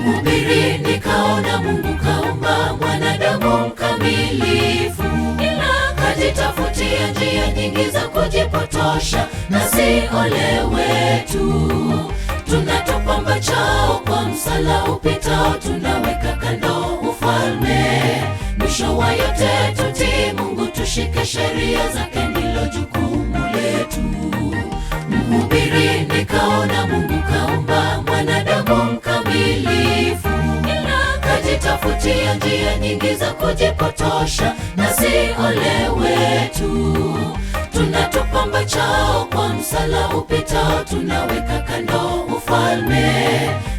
Mhubiri nikaona Mungu kaumba mwanadamu mkamilifu, ila kajitafutia njia nyingi za kujipotosha, na si ole wetu. Tunatupamba chao kwa msala upitao, tunaweka kando ufalme. Mwisho wa yote tutii Mungu, tushike sheria zake, ndilo jukumu letu. Mhubiri nikaona Mungu kaumba mwanadamu mkamilifu, ila kajitafutia njia nyingi za kujipotosha, na si ole wetu. Tunatupamba chao kwa msala upitao, tunaweka kando ufalme.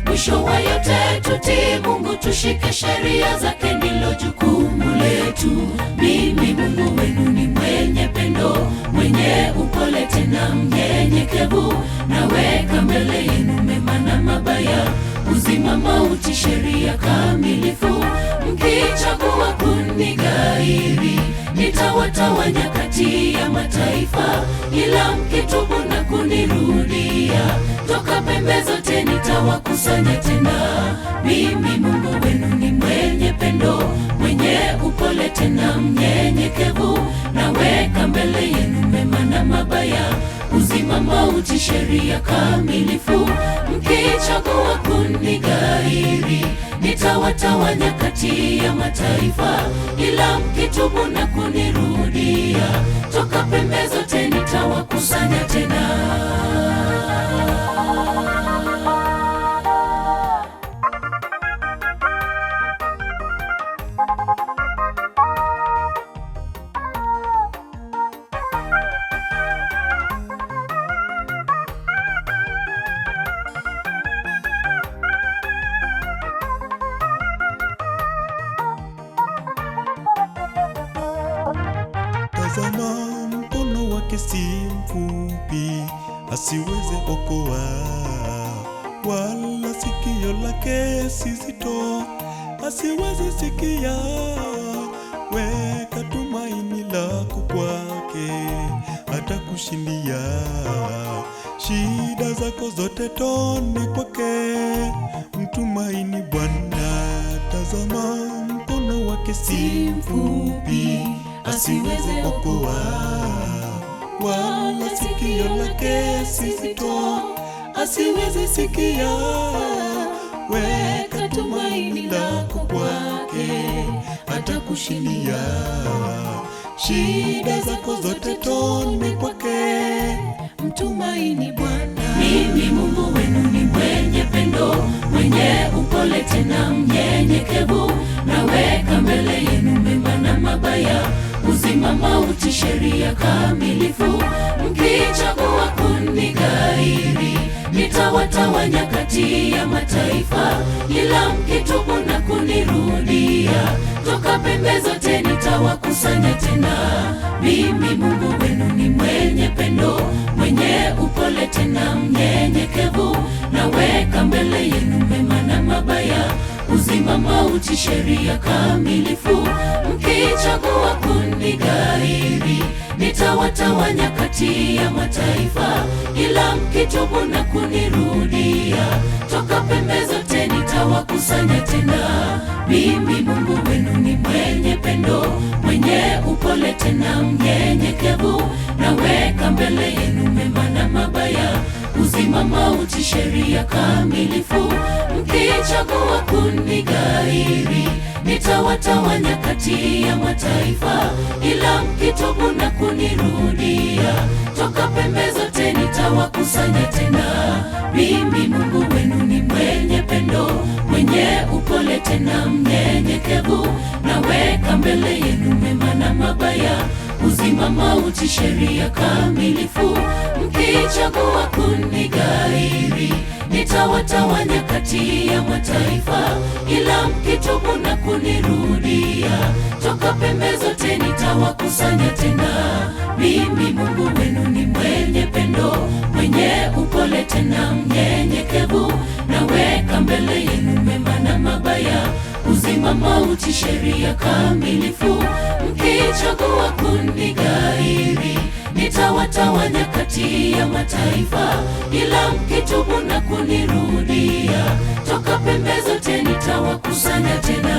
Mwisho wa yote tutii Mungu, tushike sheria zake, ndilo jukumu letu. Mimi Mungu wenu ni mwenye pendo, mwenye upole tena mnyenyekevu. Naweka mbele yenu mema na mabaya, uzima mauti, sheria kamilifu. Mkichagua kunigairi, nitawatawanya kati ya mataifa, ila mkitubu na kunirudia, toka pembe zote nitawakusanya tena. Mimi Mungu wenu ni mwenye pendo, mwenye upole tena mnyenyekevu. Naweka mbele yenu mema na mabaya, uzima mauti, sheria kamilifu. Mkichagua kunigairi, nitawatawanya kati ya mataifa, ila mkitubu na kunirudia, toka pembe zote nitawakusanya tena. Tazama, mkono wake si mfupi asiweze okoa, wala sikio lake si zito asiweze sikia. Weka tumaini lako kwake, atakushindia shida zako zote, tone kwake, mtumaini Bwana. Tazama, mkono wake si mfupi asiweze okoa, wala sikio lake si zito asiweze sikia. Weka tumaini lako kwake, atakushindia shida zako zote, tone kwake, mtumaini Bwana. Mimi Mungu wenu ni mwenye pendo, mwenye upole tena mnyenyekevu. Naweka mbele yenu mema na mabaya, uzima mauti, sheria kamilifu. Mkichagua kunigairi, nitawatawanya kati ya mataifa, ila mkitubu na kunirudia, toka pembe zote nitawakusanya tena. Mimi Mungu wenu ni mwenye pendo, mwenye upole tena mnyenyekevu. Naweka mbele yenu mema na mabaya, uzima mauti, sheria kamilifu. Mkichagua kunigairi, nitawatawanya kati ya mataifa, ila mkitubu na kunirudia, toka pembe zote nitawakusanya tena. Mimi Mungu wenu ni mwenye pendo, mwenye upole tena mnyenyekevu. Naweka mbele yenu mema na mabaya, uzima mauti, sheria kamilifu. Mkichagua kunigairi, nitawatawanya kati ya mataifa, ila mkitubu na kunirudia, toka pembe zote nitawakusanya tena. Mimi Mungu wenu ni mwenye pendo, mwenye upole tena mnyenyekevu. Naweka mbele yenu mema na mabaya, uzima mauti, sheria kamilifu. Mkichagua kunigairi, nitawatawanya kati ya mataifa, ila mkitubu na kunirudia, toka pembe zote nitawakusanya tena. Mimi Mungu wenu ni mwenye pendo, mwenye upole tena mnyenyekevu. Naweka mbele yenu mema na mabaya, uzima mauti, sheria kamilifu. Mkichagua kunigairi, nitawatawanya kati ya mataifa, ila mkitubu na kunirudia, toka pembe zote nitawakusanya tena.